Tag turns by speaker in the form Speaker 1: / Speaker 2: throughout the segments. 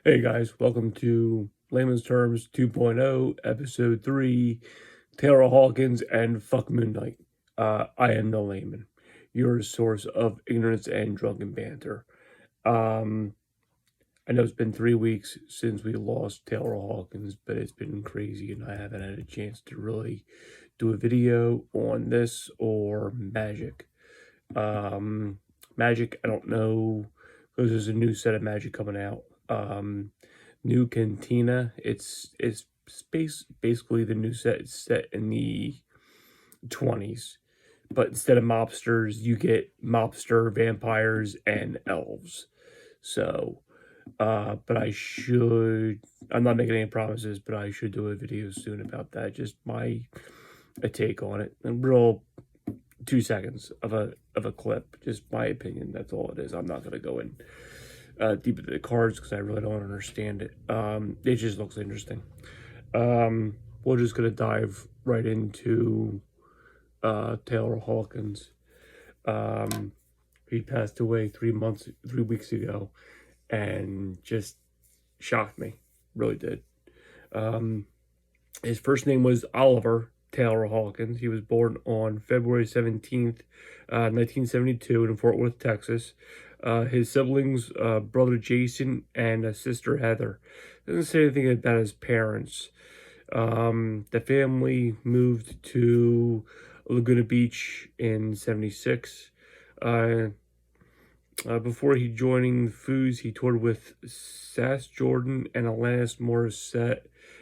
Speaker 1: Hey guys, welcome to Layman's Terms 2.0, Episode 3, Taylor Hawkins and Fuck Moonlight. I am the layman, your source of ignorance and drunken banter. Um, I know it's been 3 weeks since we lost Taylor Hawkins, but it's been crazy and I haven't had a chance to really do a video on this or Magic. Magic, I don't know, because there's a new set of Magic coming out. New Cantina. It's basically the new set set in the 20s, but instead of mobsters, you get mobster vampires and elves. So, but I'm not making any promises, but I should do a video soon about that. Just a take on it, a real 2 seconds of a clip, just my opinion. That's all it is. I'm not gonna go in deep into the cards because I really don't understand it. It just looks interesting. We're just gonna dive right into Taylor Hawkins. He passed away 3 weeks ago, and just shocked me. Really did. His first name was Oliver Taylor Hawkins. He was born on February 17th, 1972 in Fort Worth, Texas. His siblings, brother Jason and sister Heather. Doesn't say anything about his parents. The family moved to Laguna Beach in 76. Before he joining the Foos, he toured with Sass Jordan and Alanis Morissette,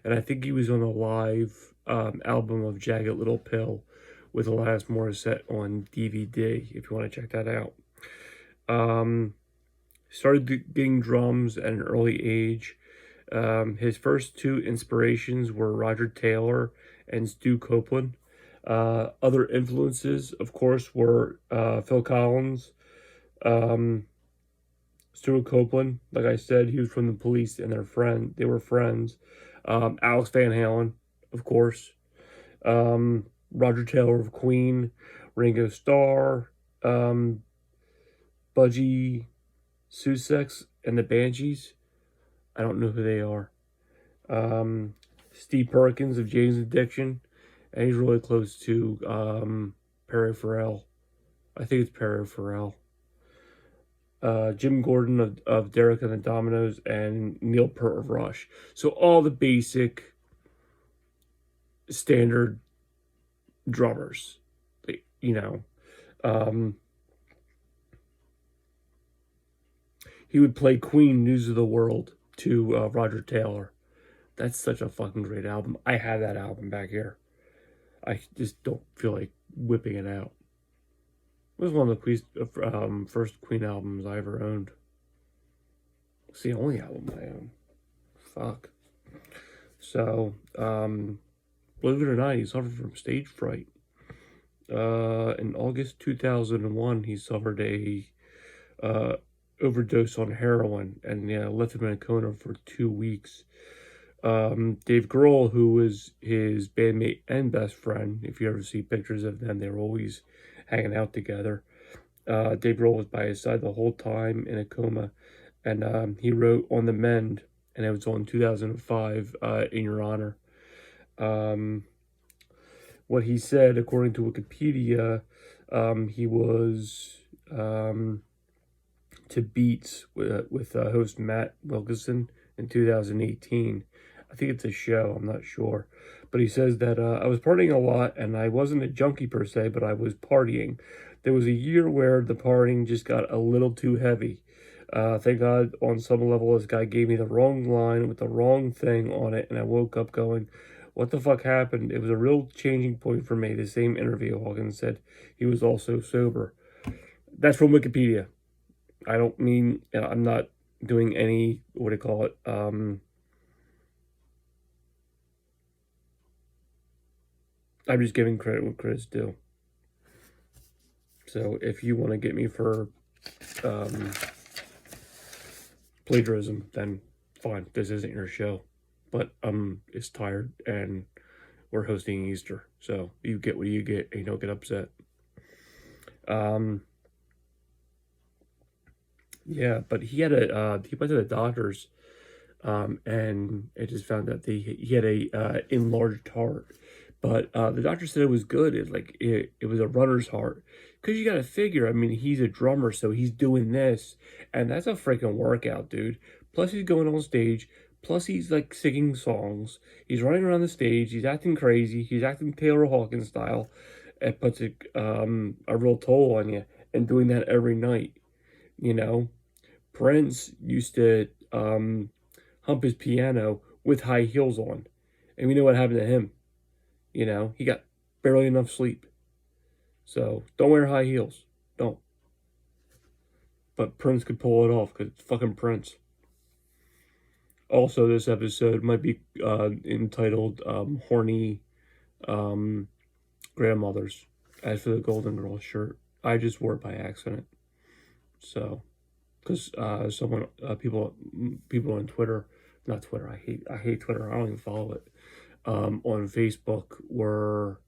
Speaker 1: and I think he was on a live album of Jagged Little Pill with Alanis Morissette on DVD, if you want to check that out. Started getting drums at an early age. His first two inspirations were Roger Taylor and Stu Copeland. Other influences, of course, were Phil Collins, Stuart Copeland. Like I said, he was from the Police and they were friends. Alex Van Halen, of course. Roger Taylor of Queen, Ringo Starr, Budgie Sussex and the Banshees. I don't know who they are. Steve Perkins of Jane's Addiction, and he's really close to Perry Farrell. I think it's Perry Farrell. Jim Gordon of Derek and the Dominoes, and Neil Peart of Rush. So all the basic standard drummers, you know. He would play Queen News of the World to Roger Taylor. That's such a fucking great album. I have that album back here. I just don't feel like whipping it out. It was one of the first Queen albums I ever owned. It's the only album I own. Fuck. So, believe it or not, he suffered from stage fright. In August 2001, he suffered a overdose on heroin and left him in a coma for 2 weeks. Dave Grohl, who was his bandmate and best friend, if you ever see pictures of them, they were always hanging out together. Dave Grohl was by his side the whole time in a coma, and he wrote On the Mend, and it was on 2005 in your honor. What he said, according to Wikipedia, he was to Beats with host Matt Wilkinson in 2018. I think it's a show, I'm not sure. But he says that I was partying a lot, and I wasn't a junkie per se, but I was partying. There was a year where the partying just got a little too heavy. Thank God, on some level, this guy gave me the wrong line with the wrong thing on it, and I woke up going, what the fuck happened? It was a real changing point for me. The same interview, Hawkins said he was also sober. That's from Wikipedia. I don't mean, I'm not doing any, what do you call it, I'm just giving credit where credit's due. So if you want to get me for plagiarism, then fine, this isn't your show. But it's tired and we're hosting Easter, so you get what you get and you don't get upset. Yeah, but he went to the doctors and it just found out he had a enlarged heart. But the doctor said it was good. It was a runner's heart. Because you got to figure, I mean, he's a drummer, so he's doing this. And that's a freaking workout, dude. Plus, he's going on stage. Plus, he's like singing songs. He's running around the stage. He's acting crazy. He's acting Taylor Hawkins style. It puts a real toll on you. And doing that every night, you know. Prince used to hump his piano with high heels on. And we know what happened to him. You know, he got barely enough sleep. So don't wear high heels. Don't. But Prince could pull it off because it's fucking Prince. Also, this episode might be entitled Horny Grandmothers. As for the Golden Girls shirt, I just wore it by accident. So, because people on Twitter, not Twitter, I hate Twitter. I don't even follow it. On Facebook were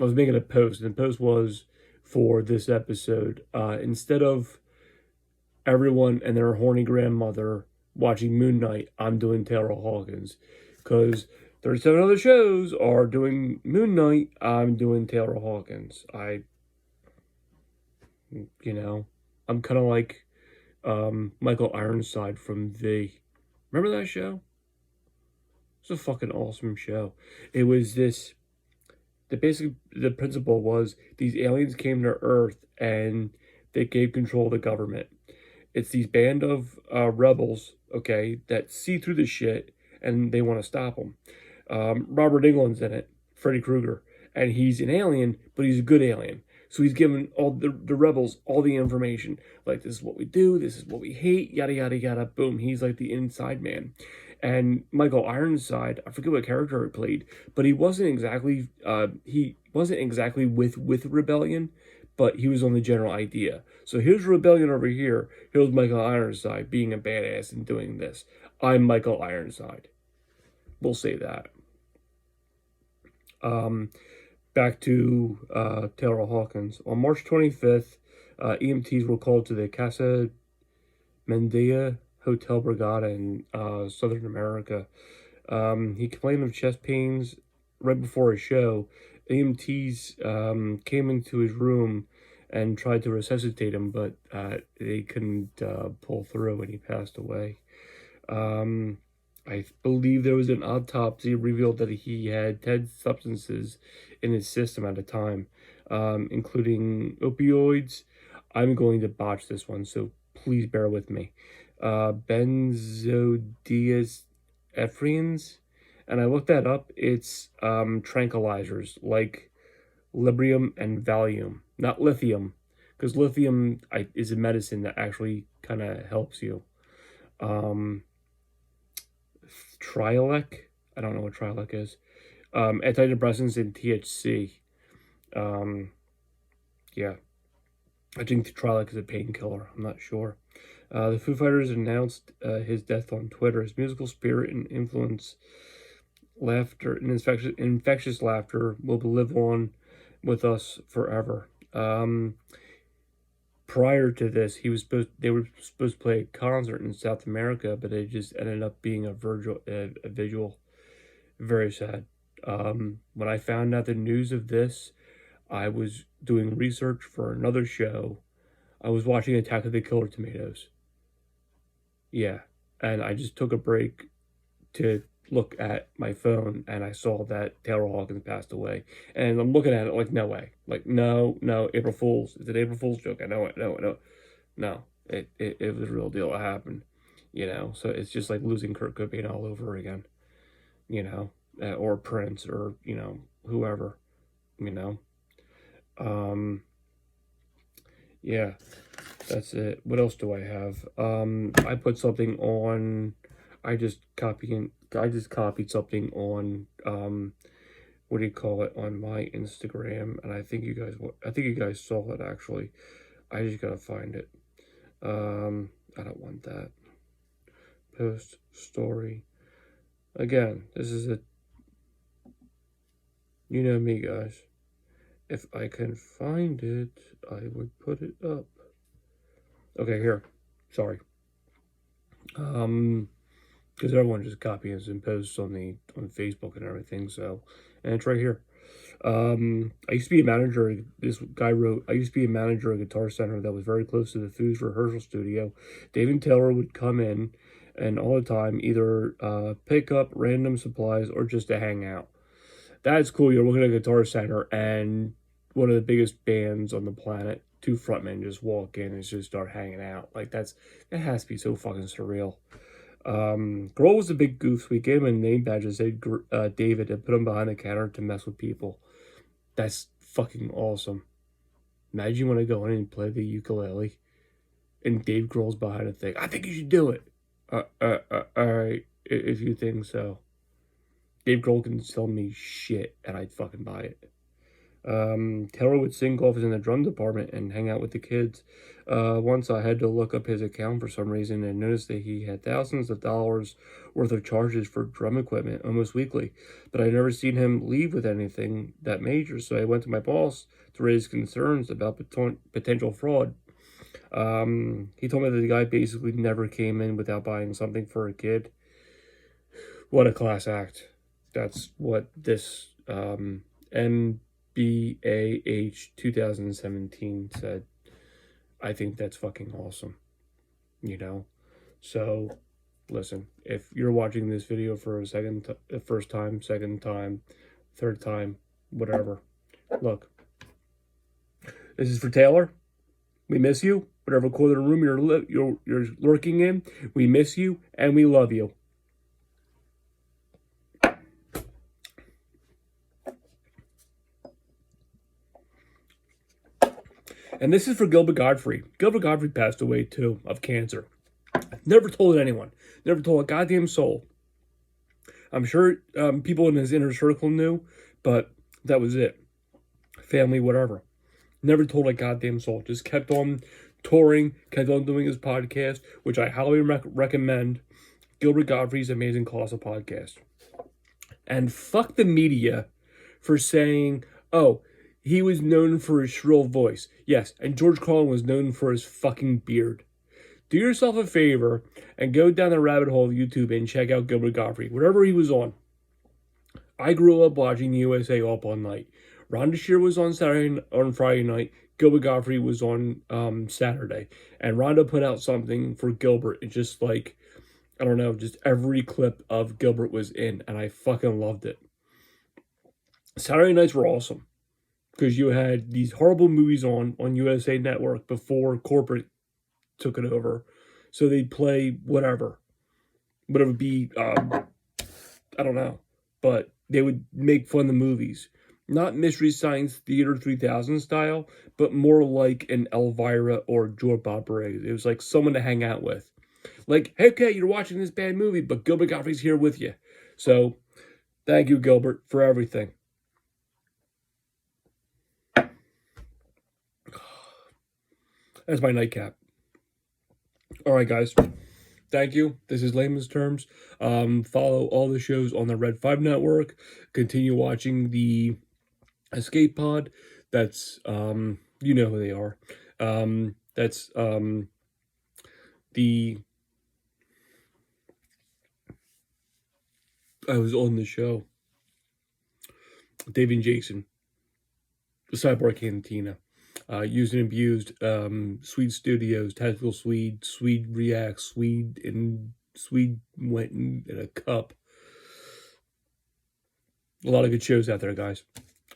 Speaker 1: I was making a post, and the post was for this episode. Instead of everyone and their horny grandmother watching Moon Knight, I'm doing Taylor Hawkins. Because 37 other shows are doing Moon Knight, I'm doing Taylor Hawkins. I'm kind of like Michael Ironside from V. Remember that show? It was a fucking awesome show. It was this the principle was these aliens came to Earth and they gave control of the government. It's these band of rebels, okay, that see through the shit and they want to stop them. Robert Englund's in it, Freddy Krueger, and he's an alien, but he's a good alien. So he's giving all the rebels all the information, like this is what we do, this is what we hate, yada yada yada. Boom, he's like the inside man. And Michael Ironside, I forget what character he played, but he wasn't exactly with rebellion, but he was on the general idea. So here's rebellion over here. Here's Michael Ironside being a badass and doing this. I'm Michael Ironside. We'll say that. Back to Taylor Hawkins. On March 25th, EMTs were called to the Casa Mendia Hotel Brigada in Southern America. He complained of chest pains right before a show. EMTs came into his room and tried to resuscitate him, but they couldn't pull through, and he passed away. I believe there was an autopsy revealed that he had 10 substances in his system at a time, including opioids. I'm going to botch this one, so please bear with me. Benzodiazepines, and I looked that up. It's tranquilizers like Librium and Valium, not lithium, because lithium is a medicine that actually kind of helps you. Trilec, I don't know what Trilec is. Antidepressants and THC. Yeah, I think Trilec is a painkiller. I'm not sure. The Foo Fighters announced his death on Twitter. His musical spirit and influence, laughter, and infectious laughter will live on with us forever. Prior to this, they were supposed to play a concert in South America, but it just ended up being a visual. Very sad. When I found out the news of this, I was doing research for another show. I was watching Attack of the Killer Tomatoes. Yeah, and I just took a break to look at my phone, and I saw that Taylor Hawkins passed away. And I'm looking at it like, no way. Like, no, April Fool's. It's an April Fool's joke. I know it. No. It was a real deal. It happened. So it's just like losing Kurt Cobain all over again. Or Prince, or, whoever, yeah, that's it. What else do I have? I put something on, I just copied something on, what do you call it, on my Instagram, and I think you guys saw it, actually. I just gotta find it. I don't want that. Post story. Again, this is you know me, guys. If I can find it, I would put it up. Okay, here. Sorry. Because everyone just copies and posts on Facebook and everything. So, and it's right here. I used to be a manager. This guy wrote, I used to be a manager at a Guitar Center that was very close to the Foos rehearsal studio. Dave and Taylor would come in and all the time either pick up random supplies or just to hang out. That's cool. You're working at a Guitar Center and one of the biggest bands on the planet, two frontmen just walk in and just start hanging out. Like that has to be so fucking surreal. Grohl was a big goof, so we gave him a name badge and said David and put him behind the counter to mess with people. That's fucking awesome. Imagine you want to go in and play the ukulele and Dave Grohl's behind the thing. I think you should do it. Alright, if you think so. Dave Grohl can sell me shit and I'd fucking buy it. Taylor would sing golf in the drum department and hang out with the kids. Once I had to look up his account for some reason and noticed that he had thousands of dollars worth of charges for drum equipment almost weekly, but I'd never seen him leave with anything that major, so I went to my boss to raise concerns about potential fraud. He told me that the guy basically never came in without buying something for a kid. What a class act. That's what this MBAH 2017 said. I think that's fucking awesome. So listen, if you're watching this video for first time, second time, third time, whatever, look, this is for Taylor. We miss you. Whatever corner of the room you're lurking in, we miss you and we love you. And this is for Gilbert Gottfried. Gilbert Gottfried passed away, too, of cancer. Never told anyone. Never told a goddamn soul. I'm sure people in his inner circle knew, but that was it. Family, whatever. Never told a goddamn soul. Just kept on touring, kept on doing his podcast, which I highly recommend. Gilbert Gottfried's Amazing Colossal Podcast. And fuck the media for saying, oh, he was known for his shrill voice. Yes, and George Carlin was known for his fucking beard. Do yourself a favor and go down the rabbit hole of YouTube and check out Gilbert Gottfried, whatever he was on. I grew up watching the USA Up All Night. Rhonda Shear was on Friday night. Gilbert Gottfried was on Saturday. And Rhonda put out something for Gilbert. It's just like, I don't know, just every clip of Gilbert was in. And I fucking loved it. Saturday nights were awesome. Because you had these horrible movies on USA Network before corporate took it over. So they'd play whatever. Whatever be, I don't know. But they would make fun of the movies. Not Mystery Science Theater 3000 style, but more like an Elvira or George Bob Briggs. It was like someone to hang out with. Like, hey, okay, you're watching this bad movie, but Gilbert Gottfried's here with you. So, thank you, Gilbert, for everything. That's my nightcap. All right, guys. Thank you. This is Layman's Terms. Follow all the shows on the Red 5 Network. Continue watching the Escape Pod. That's, you know who they are. That's, I was on the show. Dave and Jason. The Cyborg Cantina. Used and abused, Swede Studios, Tactical Swede, Swede Reacts, Swede went in a cup. A lot of good shows out there, guys.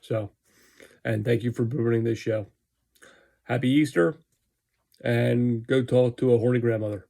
Speaker 1: So, and thank you for ruining this show. Happy Easter, and go talk to a horny grandmother.